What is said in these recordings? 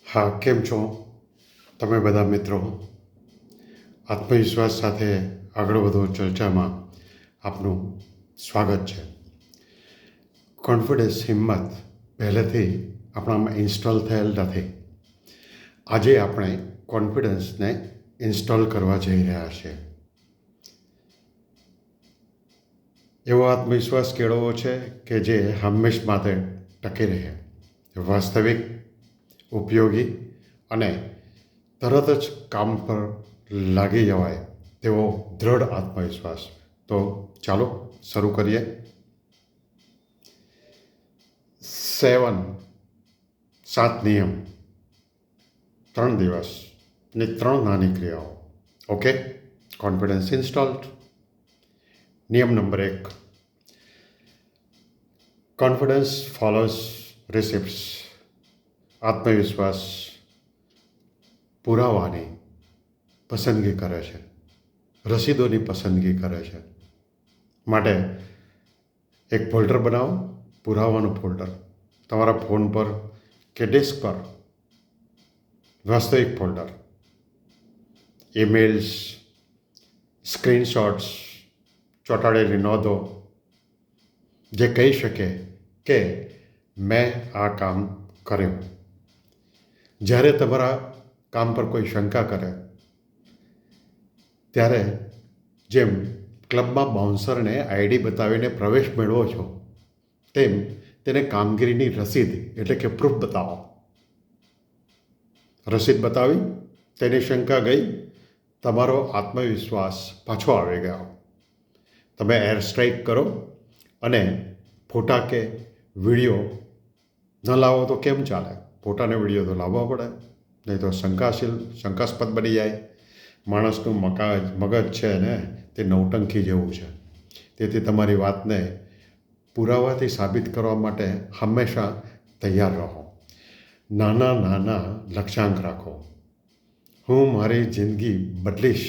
હા, કેમ છો તમે બધા મિત્રો? આત્મવિશ્વાસ સાથે આગળ વધો ચર્ચામાં આપનું સ્વાગત છે. કોન્ફિડન્સ, હિંમત પહેલેથી આપણામાં ઇન્સ્ટોલ થયેલ નથી. આજે આપણે કોન્ફિડન્સને ઇન્સ્ટોલ કરવા જઈ રહ્યા છીએ. એવો આત્મવિશ્વાસ કેળવવો છે કે જે હંમેશ માટે ટકી રહે, વાસ્તવિક, ઉપયોગી અને તરત જ કામ પર લાગી જવાય તેવો દૃઢ આત્મવિશ્વાસ. તો ચાલો શરૂ કરીએ. 7 નિયમ, 3 દિવસ ને 3 નાની ક્રિયાઓ. Okay, confidence installed. નિયમ નંબર 1, કોન્ફિડન્સ ફોલોઝ રિસિપ્ટ્સ. આત્મવિશ્વાસ પુરાવાની પસંદગી કરે છે, રસીદોની પસંદગી કરે છે. માટે એક ફોલ્ડર બનાવો, પુરાવાનું ફોલ્ડર, તમારા ફોન પર કે ડેસ્ક પર. વાસ્તવિક ફોલ્ડર, ઈમેલ્સ, સ્ક્રીનશોટ્સ, ચોંટાડેલી નોંધો, જે કહી શકે કે મેં આ કામ કર્યું. જ્યારે તમારા કામ પર કોઈ શંકા કરે ત્યારે જેમ ક્લબમાં બાઉન્સરને આઈડી બતાવીને પ્રવેશ મેળવો છો, તેમ તેને કામગીરીની રસીદ એટલે કે પ્રૂફ બતાવો. રસીદ બતાવી તેની શંકા ગઈ, તમારો આત્મવિશ્વાસ પાછો આવી ગયો. તમે એર સ્ટ્રાઇક કરો અને ફોટા કે વિડીયો ન લાવો તો કેમ ચાલે? ફોટા અને વિડીયો તો લાવવા પડે, નહીં તો શંકાસ્પદ બની જાય. માણસનું મગજ છે ને તે નૌટંકી જેવું છે. તેથી તમારી વાતને પુરાવાથી સાબિત કરવા માટે હંમેશા તૈયાર રહો. નાના નાના લક્ષ્યાંક રાખો. હું મારી જિંદગી બદલીશ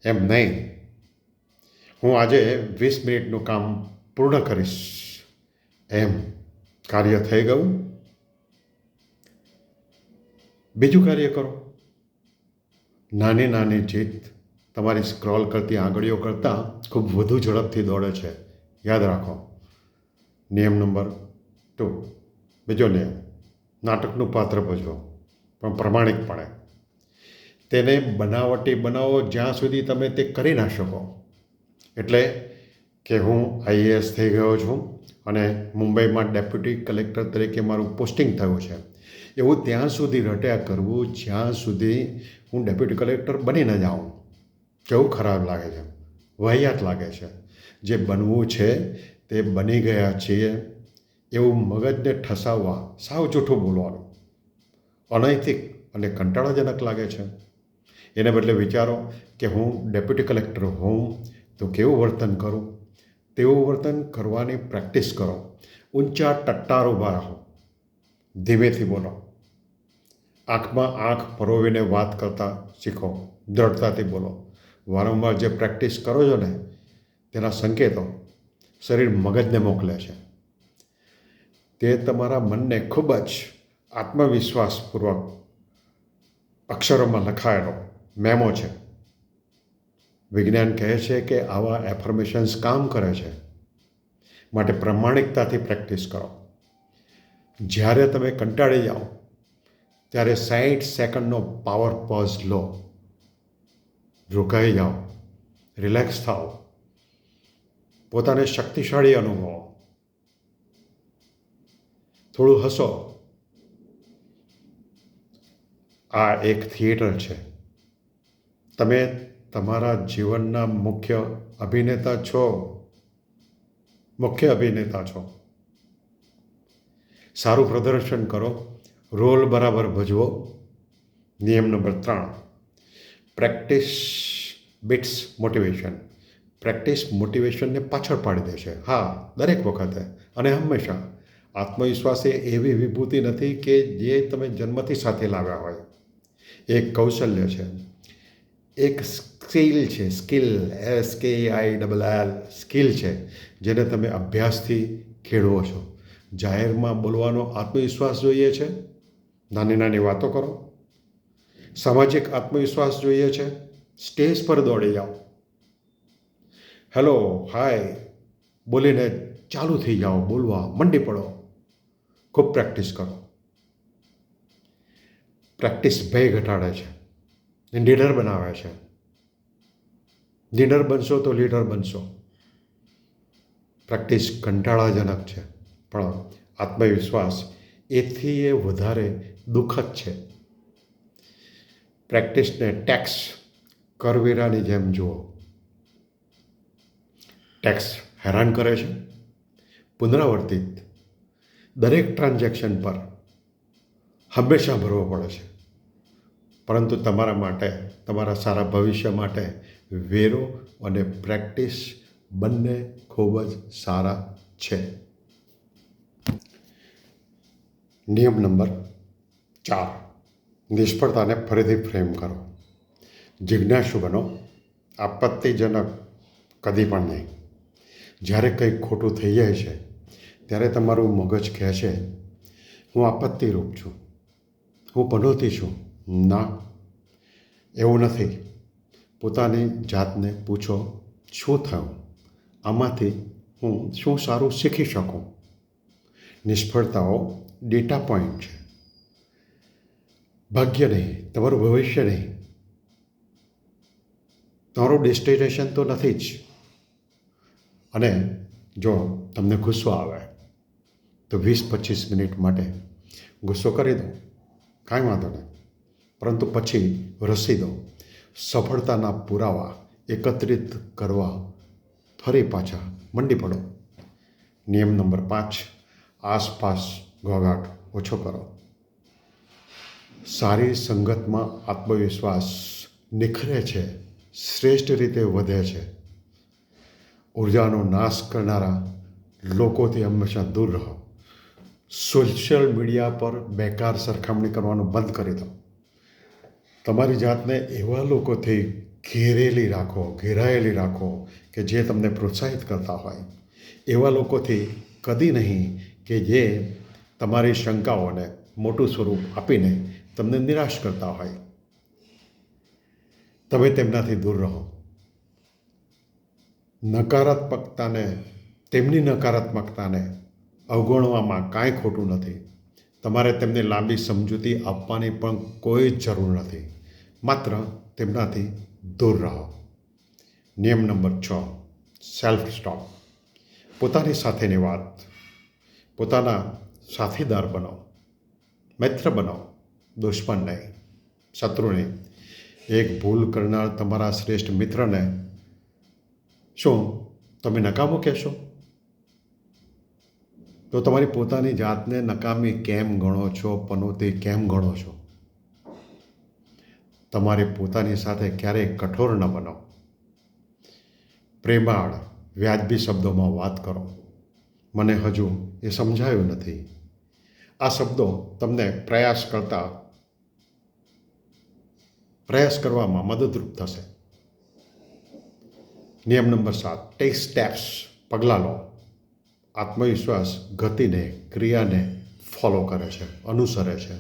એમ નહીં, હું આજે 20 મિનિટનું કામ પૂર્ણ કરીશ એમ. કાર્ય થઈ ગયું, બીજું કાર્ય કરો. નાની નાની જીત તમારી સ્ક્રોલ કરતી આંગળીઓ કરતાં ખૂબ વધુ ઝડપથી દોડે છે. યાદ રાખો. નિયમ નંબર 2, બીજો નિયમ, નાટકનું પાત્ર ભજવો પણ પ્રમાણિકપણે. તેને બનાવટી બનાવો જ્યાં સુધી તમે તે કરી ના શકો. એટલે કે હું આઈએએસ થઈ ગયો છું અને મુંબઈમાં ડેપ્યુટી કલેક્ટર તરીકે મારું પોસ્ટિંગ થયું છે, એવું ત્યાં સુધી રટ્યા કરવું જ્યાં સુધી હું ડેપ્યુટી કલેક્ટર બની ન જાઉં. કેવું ખરાબ લાગે છે, વાહિયાત લાગે છે. જે બનવું છે તે બની ગયા છીએ એવું મગજને ઠસાવવા સાવ જૂઠું બોલવાનું અનૈતિક અને કંટાળાજનક લાગે છે. એને બદલે વિચારો કે હું ડેપ્યુટી કલેક્ટર હોઉં તો કેવું વર્તન કરું. તેવું વર્તન કરવાની પ્રેક્ટિસ કરો. ઊંચા ટટ્ટાર ઊભા રહો, ધીમેથી બોલો, આંખમાં આંખ પરોવીને વાત કરતા શીખો, દ્રઢતાથી બોલો. વારંવાર જે પ્રેક્ટિસ કરો છો ને તેના સંકેતો શરીર મગજને મોકલે છે. તે તમારા મનને ખૂબ જ આત્મવિશ્વાસપૂર્વક અક્ષરોમાં લખાયેલો મેમો છે. વિજ્ઞાન કહે છે કે આવા એફર્મેશન્સ કામ કરે છે. માટે પ્રમાણિકતાથી પ્રેક્ટિસ કરો. જ્યારે તમે કંટાળી જાઓ ત્યારે 60 સેકન્ડનો પાવર પોઝ લો, રોકાઈ જાઓ, રિલેક્સ થાઓ, પોતાને શક્તિશાળી અનુભવો, થોડું હસો. આ એક થિયેટર છે. તમે તમારા જીવનના મુખ્ય અભિનેતા છો. સારું પ્રદર્શન કરો, રોલ બરાબર ભજવો. નિયમ number 3, practice beats motivation. Practice મોટિવેશનને પાછળ પાડી દે છે. હા, દરેક વખતે અને હંમેશા. આત્મવિશ્વાસ એ એવી વિભૂતિ નથી કે જે તમે જન્મથી સાથે લાવ્યા હોય. એક કૌશલ્ય છે, એક સ્કિલ છે. સ્કિલ છે જેને તમે અભ્યાસથી ખેડવો છો. જાહેરમાં બોલવાનો આત્મવિશ્વાસ જોઈએ છે, નાની નાની વાતો કરો. સામાજિક આત્મવિશ્વાસ જોઈએ છે, સ્ટેજ પર દોડી જાઓ. હેલો, હાય બોલીને ચાલુ થઈ જાઓ, બોલવા મંડી પડો. ખૂબ પ્રેક્ટિસ કરો. પ્રેક્ટિસ ભય ઘટાડે છે, લીડર બનાવે છે. લીડર બનશો તો લીડર બનશો. પ્રેક્ટિસ કંટાળાજનક છે, પણ આત્મવિશ્વાસ એથી એ વધારે દુઃખદ છે. પ્રેક્ટિસને ટેક્સ કરવેરાની જેમ જુઓ. ટેક્સ હેરાન કરે છે. પુનરાવર્તિત દરેક ટ્રાન્ઝેક્શન પર હંમેશા ભરવો પડે છે. પરંતુ તમારા માટે, તમારા સારા ભવિષ્ય માટે વેરો અને પ્રેક્ટિસ બંને ખૂબ જ સારા છે. નિયમ નંબર 4, નિષ્ફળતાને ફરીથી ફ્રેમ કરો. જિજ્ઞાસુ બનો, આપત્તિજનક કદી પણ નહીં. જ્યારે કંઈક ખોટું થઈ જાય છે ત્યારે તમારું મગજ કહે છે, હું આપત્તિરૂપ છું, હું પનોતી છું. ના, એવું નથી. પોતાની જાતને પૂછો, શું થયું? આમાંથી હું શું સારું શીખી શકું? નિષ્ફળતાઓ ડેટા પોઈન્ટ છે, ભાગ્ય નહીં, તમારું ભવિષ્ય નહીં. તમારું ડેસ્ટિનેશન તો નથી જ. અને જો તમને ગુસ્સો આવે તો 20-25 મિનિટ માટે ગુસ્સો કરી દો, કાંઈ વાંધો નહીં. પરંતુ પછી રસી દો. સફળતાના પુરાવા એકત્રિત કરવા ફરી પાછા મંડી પડો. નિયમ નંબર 5, આસપાસ ઘોંઘાટ ઓછો કરો. સારી સંગતમાં આત્મવિશ્વાસ નિખરે છે, શ્રેષ્ઠ રીતે વધે છે. ઉર્જાનો નાશ કરનારા લોકોથી હંમેશા દૂર રહો. સોશિયલ મીડિયા પર બેકાર સરખામણી કરવાનું બંધ કરી દો. તમારી જાતને એવા લોકોથી ઘેરાયેલી રાખો કે જે તમને પ્રોત્સાહિત કરતા હોય. એવા લોકોથી કદી નહીં કે જે તમારી શંકાઓને મોટું સ્વરૂપ આપીને તમને નિરાશ કરતા હોય. તમે તેમનાથી દૂર રહો. તેમની નકારાત્મકતાને અવગણવામાં કાંઈ ખોટું નથી. તમારે તેમને લાંબી સમજૂતી આપવાની પણ કોઈ જ જરૂર નથી. માત્ર તેમનાથી દૂર રહો. નિયમ નંબર 6, સેલ્ફ સ્ટોક. પોતાની સાથેની વાત. પોતાના સાથીદાર બનો, મિત્ર બનો, દુશ્મન નહીં, શત્રુ નહીં. એક ભૂલ કરનાર તમારા શ્રેષ્ઠ મિત્રને શું તમે નકામો કહેશો? તો તમારી પોતાની જાતને નકામી કેમ ગણો છો? પનોતી કેમ ગણો છો? તમારી પોતાની સાથે ક્યારેય કઠોર ન બનો. પ્રેમાળ, વ્યાજબી શબ્દોમાં વાત કરો. મને હજુ એ સમજાયું નથી. આ શબ્દો તમને પ્રયાસ કરવામાં મદદરૂપ થશે. નિયમ નંબર 7, ટેક સ્ટેપ્સ. પગલાં લો. આત્મવિશ્વાસ ગતિને, ક્રિયાને ફોલો કરે છે, અનુસરે છે.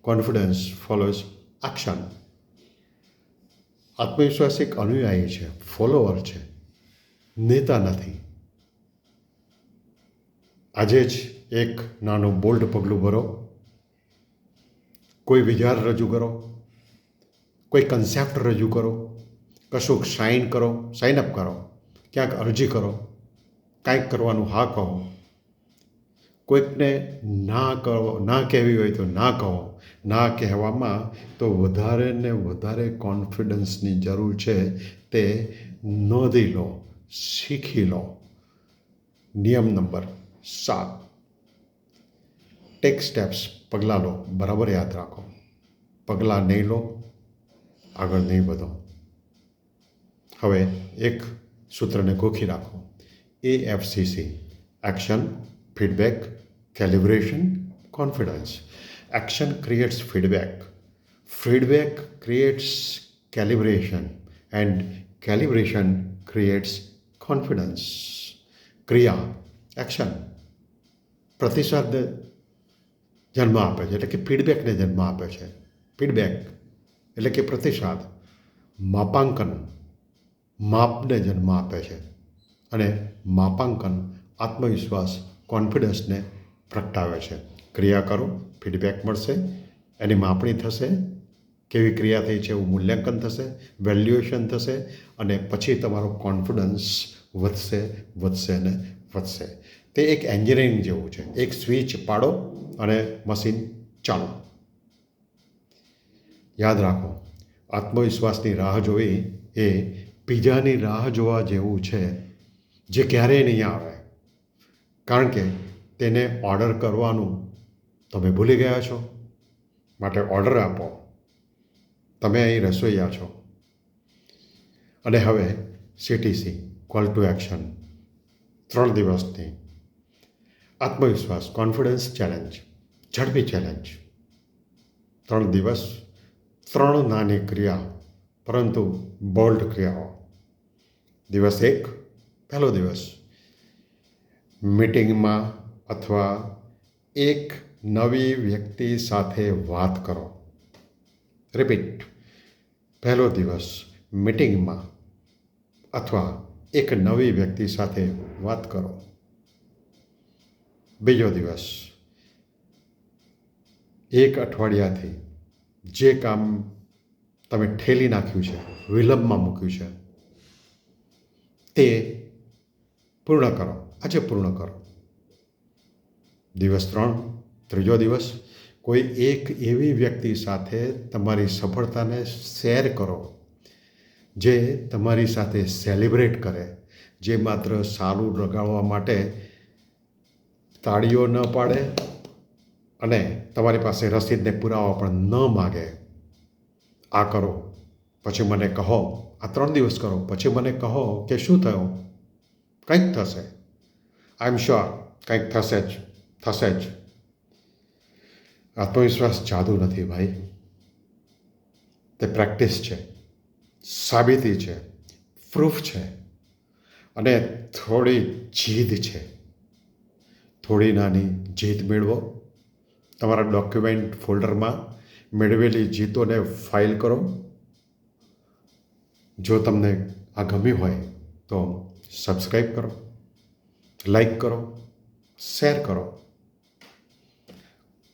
Confidence follows action. આત્મવિશ્વાસ એક અનુયાયી છે, ફોલોવર છે, નેતા નથી. આજે જ એક નાનું બોલ્ડ પગલું ભરો. કોઈ વિચાર રજૂ કરો, કોઈ કન્સેપ્ટ રજૂ કરો, કશુંક સાઇન અપ કરો, ક્યાંક અરજી કરો, કાંઈક કરવાનું હા કહો. કોઈકને ના કહેવી હોય તો ના કહો. ના કહેવામાં તો વધારે ને વધારે કોન્ફિડન્સની જરૂર છે. તે નોંધી લો, શીખી લો. નિયમ નંબર 7, ટેક સ્ટેપ્સ. પગલાં લો. બરાબર યાદ રાખો. પગલાં નહીં લો, આગળ નહીં વધો. હવે એક સૂત્રને ગોખી રાખો. AFCC: action, feedback, calibration, confidence. Action creates feedback, feedback creates calibration, and calibration creates confidence. ક્રિયા, એક્શન, પ્રતિસાદ જન્મ આપે છે, એટલે કે ફીડબેકને જન્મ આપે છે. ફીડબેક એટલે કે પ્રતિસાદ, માપાંકન માપને જન્મ આપે છે અને માપાંકન આત્મવિશ્વાસ કોન્ફિડન્સને પ્રગટાવે છે. ક્રિયા કરો, ફીડબેક મળશે, એની માપણી થશે, કેવી ક્રિયા થઈ છે એવું મૂલ્યાંકન થશે, વેલ્યુએશન થશે અને પછી તમારો કોન્ફિડન્સ વધશે વધશે અને વધશે. તે એક એન્જિનિયરિંગ જેવું છે. એક સ્વિચ પાડો અને મશીન ચાલો. યાદ રાખો, આત્મવિશ્વાસની રાહ જોવી એ પીઝાની રાહ જોવા જેવું છે, જે ક્યારેય નહીં આવે, કારણ કે તેને ઓર્ડર કરવાનું તમે ભૂલી ગયા છો. માટે ઓર્ડર આપો. તમે અહીં રસોઈયા છો. અને હવે CTC કોલ ટુ એક્શન 3 દિવસની આત્મવિશ્વાસ કોન્ફિડન્સ ચેલેન્જ, ઝડપી ચેલેન્જ. 3 દિવસ, 3 નાની ક્રિયા પરંતુ બોલ્ડ ક્રિયાઓ. દિવસ 1, પહેલો દિવસ, મીટિંગમાં અથવા એક નવી વ્યક્તિ સાથે વાત કરો. રિપીટ, પહેલો દિવસ, મીટિંગમાં અથવા એક નવી વ્યક્તિ સાથે વાત કરો. બીજો દિવસ, એક અઠવાડિયાથી જે કામ તમે ઠેલી નાખ્યું છે, વિલંબમાં મૂક્યું છે, તે પૂર્ણ કરો. આજે પૂર્ણ કરો. દિવસ 3, ત્રીજો દિવસ, કોઈ એક એવી વ્યક્તિ સાથે તમારી સફળતાને શેર કરો, જે તમારી સાથે સેલિબ્રેટ કરે, જે માત્ર સારું લગાડવા માટે તાળીઓ ન પાડે અને તમારી પાસે રસીદને પુરાવા પણ ન માગે. આ કરો, પછી મને કહો. આ 3 દિવસ કરો, પછી મને કહો કે શું થયું. કંઈક થશે. આઈ એમ શ્યોર કંઈક થશે જ, થશે જ. આત્મવિશ્વાસ જાદુ નથી ભાઈ, તે પ્રેક્ટિસ છે, સાબિતી છે, પ્રૂફ છે અને થોડી જીદ છે. થોડી નાની જીત મેળવો. તમારા ડોક્યુમેન્ટ ફોલ્ડરમાં મેળવેલી જીતોને ફાઇલ કરો. જો તમને આ ગમ્યું હોય તો સબસ્ક્રાઈબ કરો, લાઈક કરો, શેર કરો.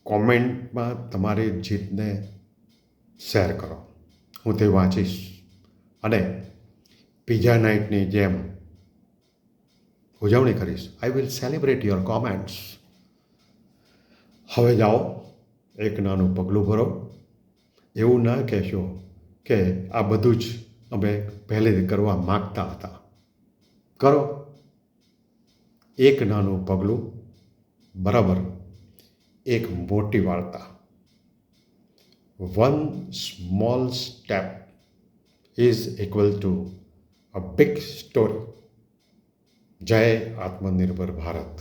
કોમેન્ટમાં તમારી જીતને શેર કરો. હું તે વાંચીશ અને પીઝા નાઇટની જેમ ઉજવણી કરીશ. I will celebrate your comments. હવે જાઓ, એક નાનું પગલું ભરો. એવું ના કહેશો કે આ બધું જ અમે પહેલેથી કરવા માગતા હતા. કરો એક નાનું પગલું, બરાબર એક મોટી વાર્તા. One small step is equal to a big story. જય આત્મનિર્ભર ભારત.